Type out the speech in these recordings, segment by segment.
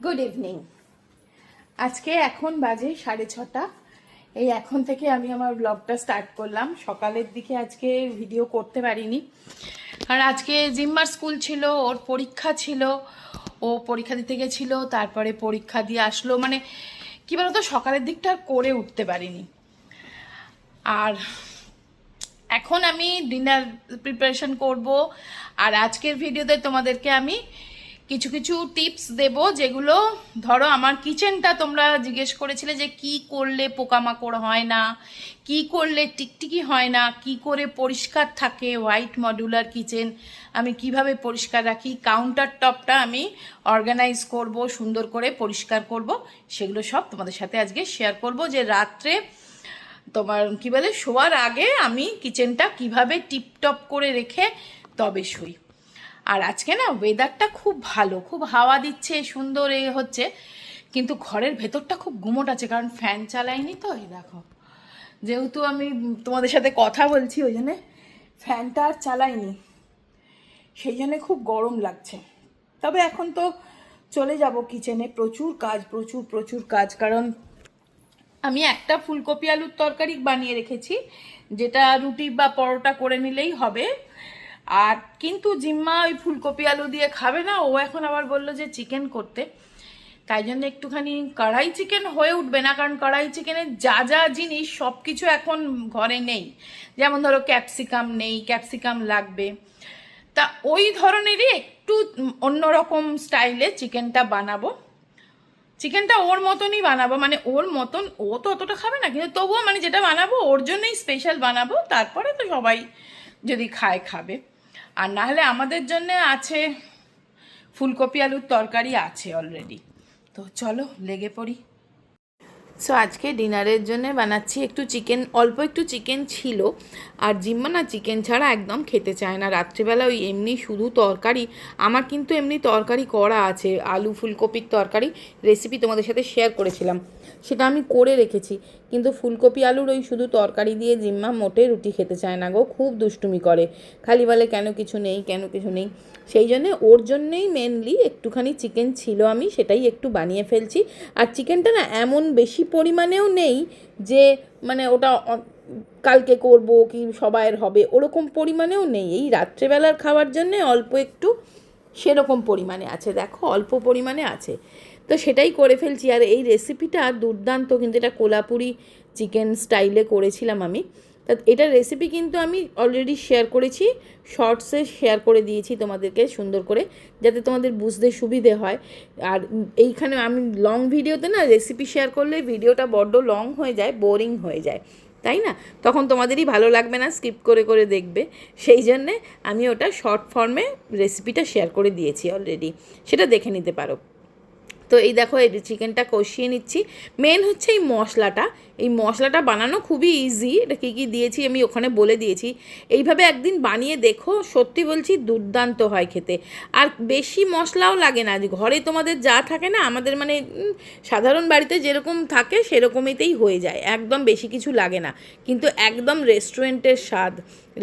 Good evening. আজকে এখন বাজে 6:30। এই এখন থেকে আমি আমার ব্লগটা স্টার্ট করলাম। সকালের দিকে আজকে ভিডিও করতে পারিনি, আর আজকে জিম্মার স্কুল ছিল, ওর পরীক্ষা ছিল, ও পরীক্ষা দিতে গেছিল, তারপরে পরীক্ষা দিয়ে আসলো। মানে কি বলতো, সকালের দিকটা আর করে উঠতে পারিনি। আর এখন আমি ডিনার প্রিপারেশন করব। আর আজকের ভিডিওতে তোমাদেরকে আমি কিছু কিছু টিপস দেব, যেগুলো ধরো আমার কিচেনটা তোমরা জিজ্ঞেস করেছিলে যে কি করলে পোকামাকড় হয় না, কি করলে টিকটিকি হয় না, কি করে পরিষ্কার থাকে হোয়াইট মডুলার কিচেন, আমি কিভাবে পরিষ্কার রাখি, কাউন্টার টপটা আমি অর্গানাইজ করব, সুন্দর করে পরিষ্কার করব, সেগুলো সব তোমাদের সাথে আজকে শেয়ার করব। যে রাত্রে তোমার কি বলে শোয়ার আগে আমি কিচেনটা কিভাবে টিপটপ করে রেখে তবে শুই। আর আজকে না ওয়েদারটা খুব ভালো, খুব হাওয়া দিচ্ছে, সুন্দর এ হচ্ছে, কিন্তু ঘরের ভেতরটা খুব গুমোট আছে, কারণ ফ্যান চালাইনি তো। এই দেখো, যেহেতু আমি তোমাদের সাথে কথা বলছি ওই জন্যে ফ্যানটা আর চালাইনি, সেই জন্যে খুব গরম লাগছে। তবে এখন তো চলে যাব কিচেনে, প্রচুর কাজ, প্রচুর প্রচুর কাজ। কারণ আমি একটা ফুলকপি আলুর তরকারি বানিয়ে রেখেছি, যেটা রুটি বা পরোটা করে নিলেই হবে। আর কিন্তু জিম্মা ওই ফুলকপি আলু দিয়ে খাবে না, ও এখন আবার বললো যে চিকেন করতে, তাই জন্য একটুখানি কড়াই চিকেন হয়ে উঠবে না, কারণ কড়াই চিকেনের যা যা জিনিস সব কিছু এখন ঘরে নেই। যেমন ধরো ক্যাপসিকাম নেই, ক্যাপসিকাম লাগবে। তা ওই ধরনেরই একটু অন্যরকম স্টাইলে চিকেনটা বানাবো। চিকেনটা ওর মতনই বানাবো, মানে ওর মতন, ও তো অতটা খাবে না, কিন্তু তবুও মানে যেটা বানাবো ওর জন্যই স্পেশাল বানাবো, তারপরে তো সবাই যদি খায় খাবে। আর না হলে আমাদের জন্য আছে ফুলকপি আলুর তরকারি আছে অলরেডি। তো চলো লেগে পড়ি। সো আজকে ডিনারের জন্য বানাচ্ছি একটু চিকেন, অল্প একটু চিকেন ছিল। আর জিম্মা না চিকেন ছাড়া একদম খেতে চায় না, রাত্রিবেলা ওই এমনি শুধু তরকারি। আমার কিন্তু এমনি তরকারি করা আছে, আলু ফুলকপির তরকারি রেসিপি তোমাদের সাথে শেয়ার করেছিলাম, সেটা আমি করে রেখেছি। কিন্তু ফুলকপি আলুর ওই শুধু তরকারি দিয়ে জিম্মা মোটে রুটি খেতে চায় না গো, খুব দুষ্টুমি করে, খালি বলে কেন কিছু নেই, কেন কিছু নেই। সেই জন্যে ওর জন্যেই মেনলি একটুখানি চিকেন ছিল, আমি সেটাই একটু বানিয়ে ফেলছি। আর চিকেনটা না এমন বেশি পরিমাণেও নেই যে মানে ওটা কালকে করব কি সবাইয়ের হবে, ওরকম পরিমাণেও নেই। এই রাত্রেবেলার খাওয়ার জন্যে অল্প একটু সেরকম পরিমাণে আছে, দেখো অল্প পরিমাণে আছে। তো সেটাই করে ফেলছি। আর এই রেসিপিটা দুর্দান্ত, কিন্তু এটা কোলাপুরি চিকেন স্টাইলে করেছিলাম আমি। তা এটার রেসিপি কিন্তু আমি অলরেডি শেয়ার করেছি, শর্টসে শেয়ার করে দিয়েছি তোমাদেরকে সুন্দর করে, যাতে তোমাদের বুঝতে সুবিধে হয়। আর এইখানে আমি লং ভিডিওতে না রেসিপি শেয়ার করলে ভিডিওটা বড্ড লং হয়ে যায়, বোরিং হয়ে যায়, তাই না? তখন তোমাদেরই ভালো লাগবে না, স্কিপ করে করে দেখবে। সেই জন্যে আমি ওটা শর্ট ফর্মে রেসিপিটা শেয়ার করে দিয়েছি অলরেডি, সেটা দেখে নিতে পারো। তো এই দেখো এই চিকেনটা কষিয়ে নিচ্ছি। মেন হচ্ছে এই মশলাটা, এই মশলাটা বানানো খুবই ইজি। এটা কী কী দিয়েছি আমি ওখানে বলে দিয়েছি, এইভাবে একদিন বানিয়ে দেখো, সত্যি বলছি দুর্দান্ত হয় খেতে। আর বেশি মশলাও লাগে না, ঘরে তোমাদের যা থাকে না, আমাদের মানে সাধারণ বাড়িতে যেরকম থাকে সেরকমইতেই হয়ে যায়, একদম বেশি কিছু লাগে না। কিন্তু একদম রেস্টুরেন্টের স্বাদ,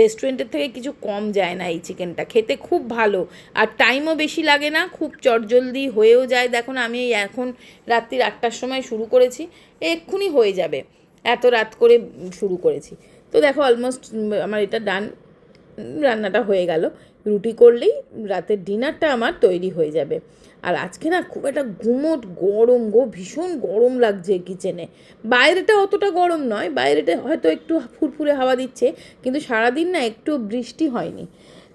রেস্টুরেন্টের থেকে কিছু কম যায় না এই চিকেনটা, খেতে খুব ভালো। আর টাইমও বেশি লাগে না, খুব চটজলদি হয়েও যায়। দেখো না আমি এখন রাত্রির 8টার সময় শুরু করেছি, এক্ষুনি হয়ে যাবে, এত রাত করে শুরু করেছি। তো দেখো অলমোস্ট আমার এটা ডান, রান্নাটা হয়ে গেল। রুটি করলেই রাতের ডিনারটা আমার তৈরি হয়ে যাবে। আর আজকে না খুব একটা গুমোট গরম গো, ভীষণ গরম লাগছে কিচেনে। বাইরেটা অতটা গরম নয়, বাইরেটা হয়তো একটু ফুরফুরে হাওয়া দিচ্ছে, কিন্তু সারাদিন না একটু বৃষ্টি হয়নি।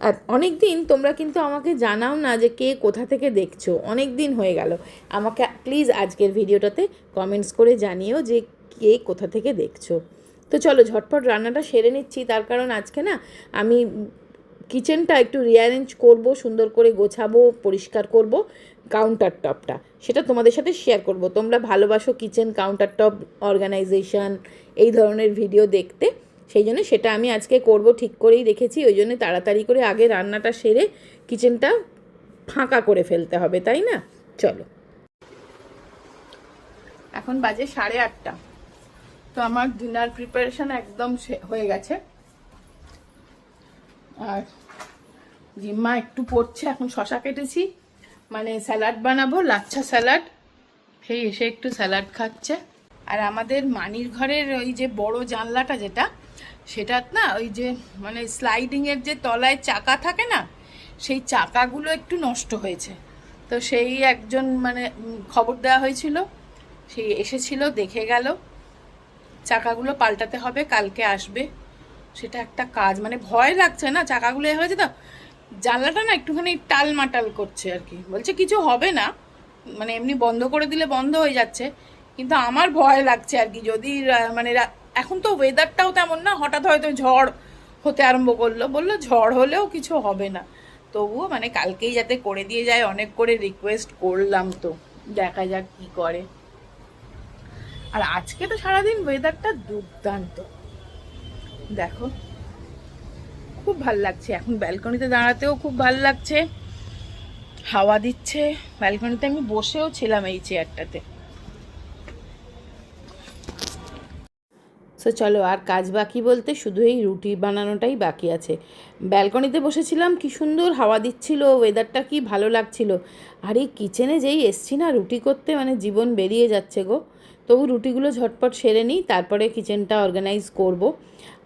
আর অনেক দিন তোমরা কিন্তু আমাকে জানাও না যে কে কোথা থেকে দেখছো, অনেক দিন হয়ে গেল। আমাকে প্লিজ আজকের ভিডিওটাতে কমেন্টস করে জানিও যে কে কোথা থেকে দেখছো। তো চলো ঝটপট রান্নাটা সেরে নিচ্ছি, তার কারণ আজকে না আমি কিচেনটা একটু রিঅ্যারেঞ্জ করব, সুন্দর করে গোছাবো, পরিষ্কার করব কাউন্টার টপটা, সেটা তোমাদের সাথে শেয়ার করব। তোমরা ভালোবাসো কিচেন কাউন্টার টপ অর্গানাইজেশন এই ধরনের ভিডিও দেখতে, সেই জন্য সেটা আমি আজকে করব ঠিক করেই রেখেছি। ওই জন্য তাড়াতাড়ি করে আগে রান্নাটা সেরে কিচেনটা ফাঁকা করে ফেলতে হবে, তাই না? চলো, এখন বাজে 8:30। তো আমার ডিনার প্রিপারেশন একদম হয়ে গেছে। আর জিম্মা একটু পড়ছে, এখন শশা কেটেছি, মানে স্যালাড বানাবো, লাচ্ছা স্যালাড। সেই এসে একটু স্যালাড খাচ্ছে। আর আমাদের মানির ঘরের ওই যে বড় জানলাটা যেটা, সেটা না ওই যে মানে স্লাইডিংয়ের যে তলায় চাকা থাকে না, সেই চাকাগুলো একটু নষ্ট হয়েছে। তো সেই একজন মানে খবর দেওয়া হয়েছিল, সেই এসেছিল, দেখে গেল। চাকাগুলো পাল্টাতে হবে, কালকে আসবে। সেটা একটা কাজ, মানে ভয় লাগছে না, চাকাগুলো এ হয়েছে তো, জানলাটা না একটুখানি টালমাটাল করছে আর কি। বলছে কিছু হবে না, মানে এমনি বন্ধ করে দিলে বন্ধ হয়ে যাচ্ছে, কিন্তু আমার ভয় লাগছে আর কি। যদি মানে এখন তো ওয়েদারটাও তেমন না, হঠাৎ হয়তো ঝড় হতে আরম্ভ করলো, বললো ঝড় হলেও কিছু হবে না। তবুও মানে কালকেই যাতে করে দিয়ে যায়, অনেক করে রিকোয়েস্ট করলাম, তো দেখা যাক কি করে। আর আজকে তো সারাদিন ওয়েদারটা দুর্দান্ত, দেখো খুব ভাল লাগছে। এখন ব্যালকনিতে দাঁড়াতেও খুব ভাল লাগছে, হাওয়া দিচ্ছে। ব্যালকনিতে আমি বসেও ছিলাম এই চেয়ারটাতে। সো চলো, আর কাজ বাকি বলতে শুধু এই রুটি বানানোটাই বাকি আছে। ব্যালকনিতে বসেছিলাম, কি সুন্দর হাওয়া দিচ্ছিল, ওয়েদারটা কি ভালো লাগছিল। আর এই কিচেনে যেই এসছি না রুটি করতে, মানে জীবন বেরিয়ে যাচ্ছে গো। তবু রুটিগুলো ঝটপট সেরে নিই, তারপরে কিচেনটা অর্গানাইজ করব।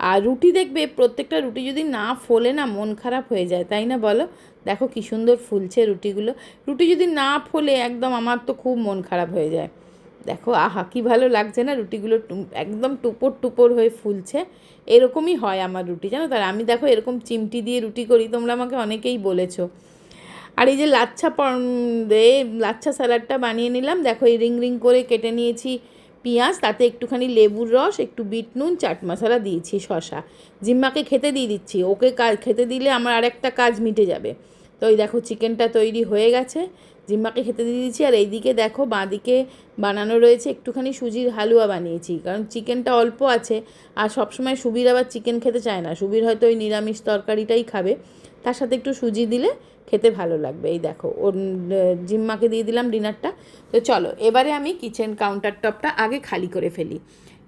আর রুটি দেখবে, প্রত্যেকটা রুটি যদি না ফোলে না মন খারাপ হয়ে যায়, তাই না বলো? দেখো কি সুন্দর ফুলছে রুটিগুলো। রুটি যদি না ফোলে একদম আমার তো খুব মন খারাপ হয়ে যায়। দেখো আহা কি ভালো লাগছে না, রুটিগুলো একদম টুপোর টুপোর হয়ে ফুলছে। এরকমই হয় আমার রুটি, জানো। তার আমি দেখো এরকম চিমটি দিয়ে রুটি করি, তোমরা আমাকে অনেকেই বলেছো। আর এই যে লাচ্ছা স্যালাডটা বানিয়ে নিলাম, দেখো এই রিং রিং করে কেটে নিয়েছি পেঁয়াজ, তাতে একটুখানি লেবুর রস, একটু বিট নুন, চাট মশলা দিয়েছি, শসা। জিম্মাকে খেতে দিয়ে দিচ্ছি, ওকে খেতে দিলে আমার আরেকটা কাজ মিটে যাবে। তো এই দেখো চিকেনটা তৈরি হয়ে গেছে, জিম্মাকে খেতে দিয়ে দিচ্ছি। আর এইদিকে দেখো বাঁদিকে বানানো রয়েছে একটুখানি সুজির হালুয়া বানিয়েছি, কারণ চিকেনটা অল্প আছে। আর সবসময় সুবীর আবার চিকেন খেতে চায় না, সুবীর হয়তো ওই নিরামিষ তরকারিটাই খাবে, তার সাথে একটু সুজি দিলে খেতে ভালো লাগবে। এই দেখো ওর জিম্মাকে দিয়ে দিলাম ডিনারটা। তো চলো এবারে আমি কিচেন কাউন্টার টপটা আগে খালি করে ফেলি,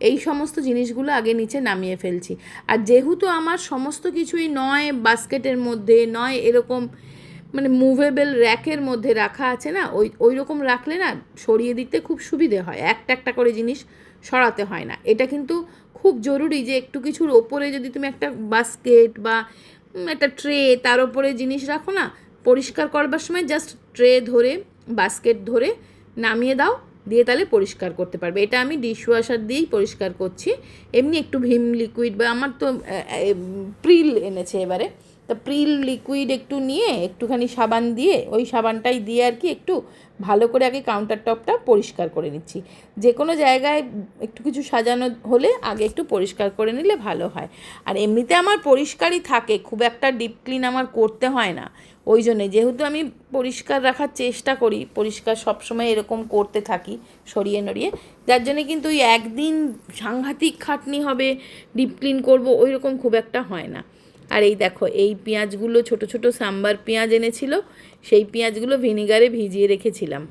এই সমস্ত জিনিসগুলো আগে নিচে নামিয়ে ফেলছি। আর যেহেতু আমার সমস্ত কিছুই নয় বাস্কেটের মধ্যে, নয় এরকম মানে মুভেবল র্যাকের মধ্যে রাখা আছে না, ওই রকম রাখলে না সরিয়ে দিতে খুব সুবিধে হয়, একটা একটা করে জিনিস সরাতে হয় না। এটা কিন্তু খুব জরুরি যে একটু কিছুর ওপরে যদি তুমি একটা বাস্কেট বা একটা ট্রে, তার ওপরে জিনিস রাখো না, পরিষ্কার করবার সময় জাস্ট ট্রে ধরে বাস্কেট ধরে নামিয়ে দাও, দিয়ে তাহলে পরিষ্কার করতে পারবে। এটা আমি ডিশওয়াশার দিয়েই পরিষ্কার করছি। এমনি একটু ভিম লিকুইড বা আমার তো প্রিল এনেছে এবারে, তা প্রিল লিকুইড একটু নিয়ে একটুখানি সাবান দিয়ে, ওই সাবানটাই দিয়ে আর কি একটু ভালো করে আগে কাউন্টার টপটা পরিষ্কার করে নিচ্ছি। যে কোনো জায়গায় একটু কিছু সাজানো হলে আগে একটু পরিষ্কার করে নিলে ভালো হয়। আর এমনিতে আমার পরিষ্কারই থাকে, খুব একটা ডিপ ক্লিন আমার করতে হয় না। ওই জন্যে যেহেতু আমি পরিষ্কার রাখার চেষ্টা করি, পরিষ্কার সবসময় এরকম করতে থাকি সরিয়ে নড়িয়ে, যার জন্যে কিন্তু ওই একদিন সাংঘাতিক খাটনি হবে ডিপ ক্লিন করবো ওই রকম খুব একটা হয় না। আর এই দেখো এই পেঁয়াজগুলো ছোট ছোট সাম্বার পেঁয়াজ এনেছিল, সেই পেঁয়াজগুলো ভিনিগারে ভিজিয়ে রেখেছিলাম।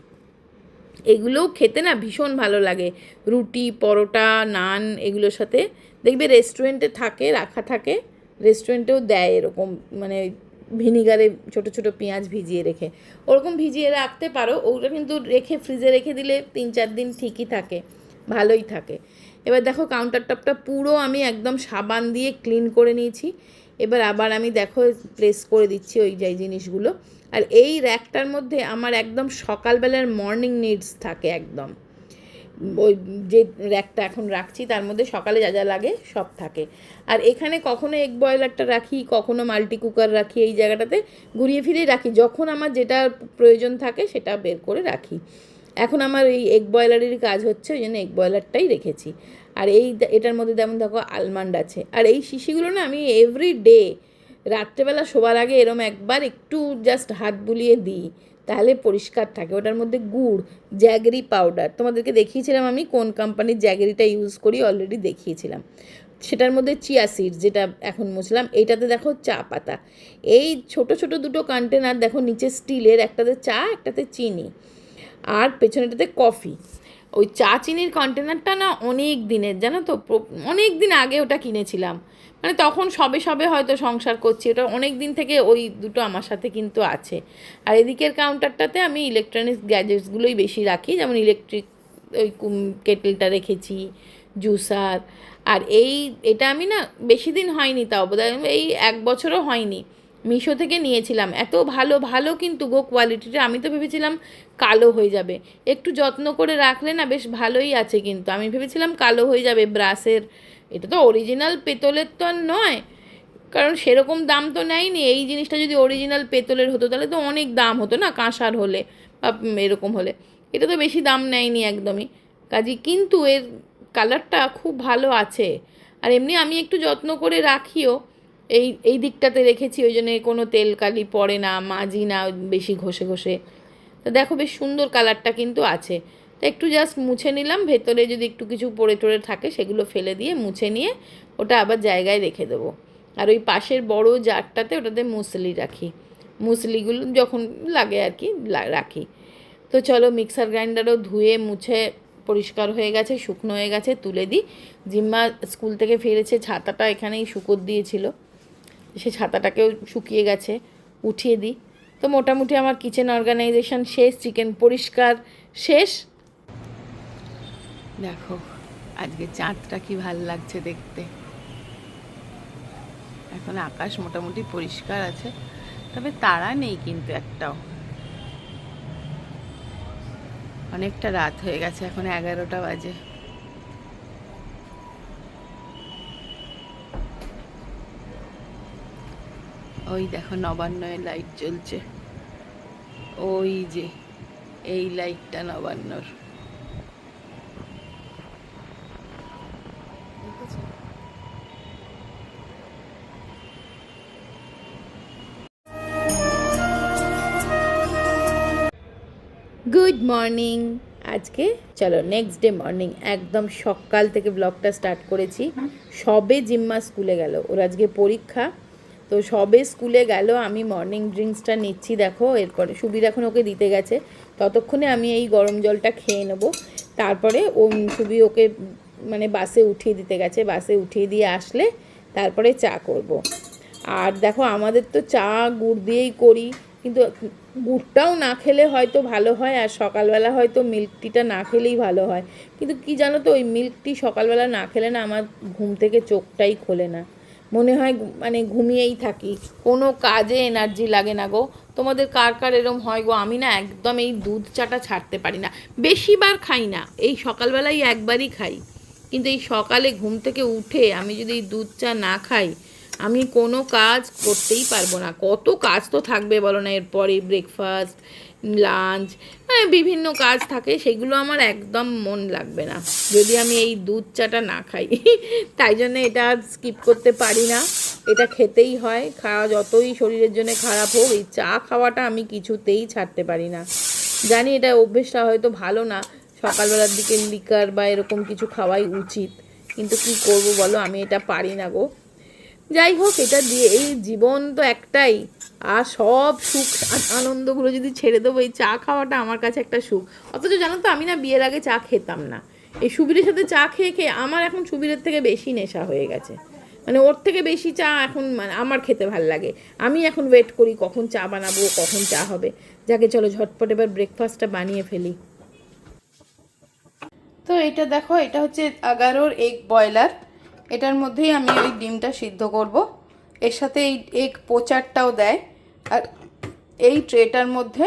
এগুলোও খেতে না ভীষণ ভালো লাগে রুটি, পরোটা, নান এগুলোর সাথে। দেখবে রেস্টুরেন্টে থাকে, রাখা থাকে, রেস্টুরেন্টেও দেয় এরকম, মানে ভিনিগারে ছোট ছোট পেঁয়াজ ভিজিয়ে রেখে। ওরকম ভিজিয়ে রাখতে পারো, ওটা কিন্তু রেখে ফ্রিজে রেখে দিলে 3-4 দিন ঠিকই থাকে, ভালোই থাকে। এবার দেখো কাউন্টার টপটা পুরো আমি একদম সাবান দিয়ে ক্লিন করে নিয়েছি। এবার আবার আমি দেখো প্লেস করে দিচ্ছি ওই যাই জিনিসগুলো। আর এই র্যাকটার মধ্যে আমার একদম সকালবেলার মর্নিং নিডস থাকে একদম। ওই যে র্যাকটা এখন রাখছি তার মধ্যে সকালে যা যা লাগে সব থাকে। আর এখানে কখনো এগ বয়লারটা রাখি, কখনো মাল্টি কুকার রাখি, এই জায়গাটাতে ঘুরিয়ে ফিরিয়ে রাখি, যখন আমার যেটা প্রয়োজন থাকে সেটা বের করে রাখি। এখন আমার এই এগ বয়লারেরই কাজ হচ্ছে, ওই জন্য এগ বয়লারটাই রেখেছি। আর এটার মধ্যে যেমন দেখো আলমন্ড আছে। আর এই শিশিগুলো না আমি এভরি ডে রাত্রেবেলা শোবার আগে এরম একবার একটু জাস্ট হাত বুলিয়ে দিই, তাহলে পরিষ্কার থাকে। ওটার মধ্যে গুড়, জ্যাগরি পাউডার, তোমাদেরকে দেখিয়েছিলাম আমি কোন কোম্পানির জ্যাগরিটা ইউজ করি, অলরেডি দেখিয়েছিলাম। সেটার মধ্যে চিয়া সিডস, যেটা এখন মুছলাম। এইটাতে দেখো চা পাতা। এই ছোট ছোট দুটো কন্টেনার দেখো নিচে স্টিলের, একটাতে চা, একটাতে চিনি, আর পেছনেটাতে কফি। ওই চা চিনির কন্টেনারটা না অনেক দিনের, জানো তো, অনেক দিন আগে ওটা কিনেছিলাম, মানে তখন সবে সবে হয়তো সংসার করছি, ওটা অনেক দিন থেকে ওই দুটো আমার সাথে কিন্তু আছে। আর এদিকের কাউন্টারটাতে আমি ইলেকট্রনিক্স গ্যাজেটসগুলোই বেশি রাখি, যেমন ইলেকট্রিক ওই কেটেলটা রেখেছি, জুসার। আর এটা আমি না বেশি দিন হয়নি, তাও বোধহয় এই 1 বছরও হয়নি, মিশো থেকে নিয়েছিলাম। এত ভালো ভালো কিন্তু গো কোয়ালিটিটা, আমি তো ভেবেছিলাম কালো হয়ে যাবে, একটু যত্ন করে রাখলে না বেশ ভালোই আছে, কিন্তু আমি ভেবেছিলাম কালো হয়ে যাবে ব্রাশের। এটা তো অরিজিনাল পেতলের তো আর নয়, কারণ সেরকম দাম তো নেয়নি। এই জিনিসটা যদি অরিজিনাল পেতলের হতো তাহলে তো অনেক দাম হতো না, কাঁসার হলে বা এরকম হলে। এটা তো বেশি দাম নেয়নি একদমই, কাজে কিন্তু এর কালারটা খুব ভালো আছে। আর এমনি আমি একটু যত্ন করে রাখিও, এই দিকটাতে রেখেছি, ওই জন্য কোনো তেল কালি পড়ে না, মাজি না বেশি ঘষে ঘষে। তো দেখো বেশ সুন্দর কালারটা কিন্তু আছে। তো একটু জাস্ট মুছে নিলাম, ভেতরে যদি একটু কিছু পড়ে টড়ে থাকে সেগুলো ফেলে দিয়ে মুছে নিয়ে ওটা আবার জায়গায় রেখে দেবো। আর ওই পাশের বড় জারটাতে ওটাতে মুসলি রাখি, মুসলিগুলো যখন লাগে আর কি রাখি। তো চলো মিক্সার গ্রাইন্ডারও ধুয়ে মুছে পরিষ্কার হয়ে গেছে, শুকনো হয়ে গেছে, তুলে দিই। জিম্মা স্কুল থেকে ফিরেছে, ছাতাটা এখানেই শুকোত দিয়েছিল, সে ছাতাটাকেও শুকিয়ে গেছে, উঠিয়ে দিই। তো মোটামুটি আমার কিচেন অর্গানাইজেশন শেষ, চিকেন পরিষ্কার শেষ। দেখো আজকে চাঁদটা কি ভাল লাগছে দেখতে। এখন আকাশ মোটামুটি পরিষ্কার আছে, তবে তারা নেই কিন্তু একটাও। অনেকটা রাত হয়ে গেছে, এখন 11টা বাজে। ওই দেখো নবান্নের লাইট জ্বলছে, ওই যে এই লাইটটা নবান্নর। Good morning. আজকে চলো নেক্সট ডে মর্নিং, একদম সকাল থেকে ব্লগটা স্টার্ট করেছি। সবে জিম্মা স্কুলে গেল, ওর আজকে পরীক্ষা, তো সবে স্কুলে গেল। আমি মর্নিং ড্রিঙ্কসটা নিচ্ছি, দেখো এরপরে সুবির এখন ওকে দিতে গেছে, ততক্ষণে আমি এই গরম জলটা খেয়ে নেবো। তারপরে ও সুবি ওকে মানে বাসে উঠিয়ে দিতে গেছে, বাসে উঠিয়ে দিয়ে আসলে তারপরে চা করব। আর দেখো আমাদের তো চা গুড় দিয়েই করি, কিন্তু গুড়টাও না খেলে হয়তো ভালো হয়, আর সকালবেলা হয়তো মিল্ক টিটা না খেলেই ভালো হয়। কিন্তু কি জানো তো, ওই মিল্ক টি সকালবেলা না খেলে না আমার ঘুম থেকে চোখটাই খোলে না, মনে হয় মানে ঘুমিয়েই থাকি, কোনো কাজে এনার্জি লাগে না গো। তোমাদের কার কার এরম হয় গো? আমি না একদম এই দুধ চাটা ছাড়তে পারি না, বেশিবার খাই না, এই সকালবেলায় একবারই খাই, কিন্তু এই সকালে ঘুম থেকে উঠে আমি যদি এই দুধ চা না খাই আমি কোনো কাজ করতেই পারবো না। কত কাজ তো থাকবে বলো না, এরপরে ব্রেকফাস্ট, লাঞ্চ, মানে বিভিন্ন কাজ থাকে, সেগুলো আমার একদম মন লাগবে না যদি আমি এই দুধ চাটা না খাই। তাই জন্য এটা স্কিপ করতে পারি না, এটা খেতেই হয়, খাওয়া যতই শরীরের জন্য খারাপ হোক, এই চা খাওয়াটা আমি কিছুতেই ছাড়তে পারি না। জানি এটা অভ্যেসটা হয়তো ভালো না, সকালবেলার দিকে লিকার বা এরকম কিছু খাওয়াই উচিত, কিন্তু কি করব বলো, আমি এটা পারি না গো। যাই হোক, এটা দিয়ে এই জীবন তো একটাই, আর সব সুখ আনন্দগুলো যদি ছেড়ে দেবো, এই চা খাওয়াটা আমার কাছে একটা সুখ। অথচ জানো তো আমি না বিয়ের আগে চা খেতাম না, এই সুবীরের সাথে চা খেয়ে খেয়ে আমার এখন সুবীরের থেকে বেশি নেশা হয়ে গেছে, মানে ওর থেকে বেশি চা এখন মানে আমার খেতে ভাল লাগে। আমি এখন ওয়েট করি কখন চা বানাবো, কখন চা হবে। যাকে চলো ঝটপট এবার ব্রেকফাস্টটা বানিয়ে ফেলি। তো এটা দেখো, এটা হচ্ছে 11 এগ বয়লার, এটার মধ্যেই আমি ওই ডিমটা সিদ্ধ করব, এর সাথে এই এগ পোচারটাও দেয়। আর এই ট্রেটার মধ্যে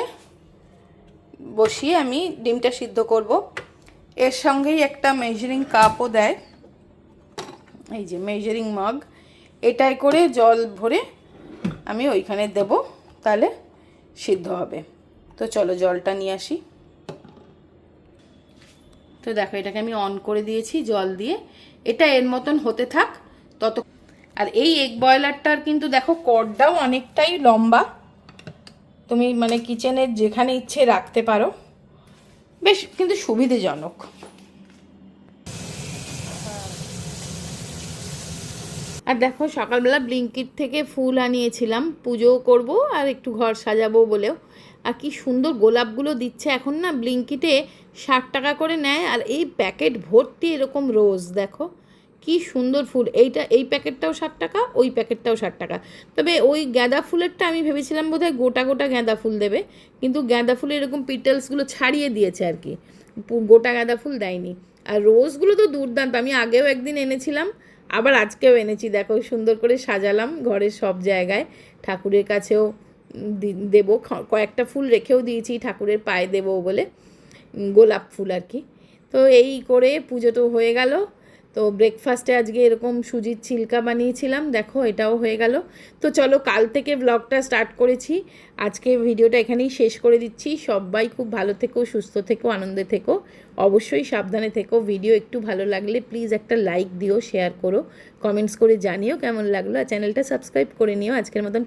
বসিয়ে আমি ডিমটা সিদ্ধ করব, এর সঙ্গেই একটা মেজারিং কাপও দেয়, এই যে মেজারিং মগ, এটাই করে জল ভরে আমি ওইখানে দেব, তাহলে সিদ্ধ হবে। তো চলো জলটা নিয়ে আসি। তো দেখো এটাকে আমি অন করে দিয়েছি জল দিয়ে, এটা এর মতন হতে থাক তত। আর এই এগ বয়লারটার কিন্তু দেখো কর্ডটাও অনেকটাই লম্বা, তুমি মানে কিচেনের যেখানে ইচ্ছে রাখতে পারো, বেশ কিন্তু সুবিধাজনক। আর দেখো সকালবেলা ব্লিঙ্কিট থেকে ফুল আনিয়েছিলাম, পুজো করব আর একটু ঘর সাজাবো বলেও। আর কি সুন্দর গোলাপগুলো দিচ্ছে এখন না ব্লিঙ্কিটে 60 টাকা করে নেয়, আর এই প্যাকেট ভর্তি এরকম রোজ দেখো কি সুন্দর ফুল। এই প্যাকেটটাও 60 টাকা, ওই প্যাকেটটাও 60 টাকা। তবে ওই গাঁদা ফুলেরটা আমি ভেবেছিলাম বোধহয় গোটা গোটা গাঁদা ফুল দেবে, কিন্তু গাঁদা ফুলে এরকম পিটেলসগুলো ছাড়িয়ে দিয়েছে আর কি, গোটা গাঁদা ফুল দেয়নি। আর রোজগুলো তো দুর্দান্ত, আমি আগেও একদিন এনেছিলাম, আবার আজকেও এনেছি। দেখো সুন্দর করে সাজালাম ঘরের সব জায়গায়, ঠাকুরের কাছেও দেবো, কয়েকটা ফুল রেখেও দিয়েছি ঠাকুরের পায়ে দেবো বলে, গোলাপ ফুল আর কি। তো এই করে পুজো তো হয়ে গেল। তো ব্রেকফাস্টে আজকে এরকম সুজির ছিলকা বানিয়েছিলাম, দেখো এটাও হয়ে গেল। তো চলো কাল থেকে ব্লগটা স্টার্ট করেছি, আজকে ভিডিওটা এখানেই শেষ করে দিচ্ছি। সবাই খুব ভালো থেকো, সুস্থ থেকো, আনন্দে থেকো, অবশ্যই সাবধানে থেকো। ভিডিও একটু ভালো লাগলে প্লিজ একটা লাইক দিও, শেয়ার করো, কমেন্টস করে জানিও কেমন লাগলো, আর চ্যানেলটা সাবস্ক্রাইব করে নিও। আজকের মতন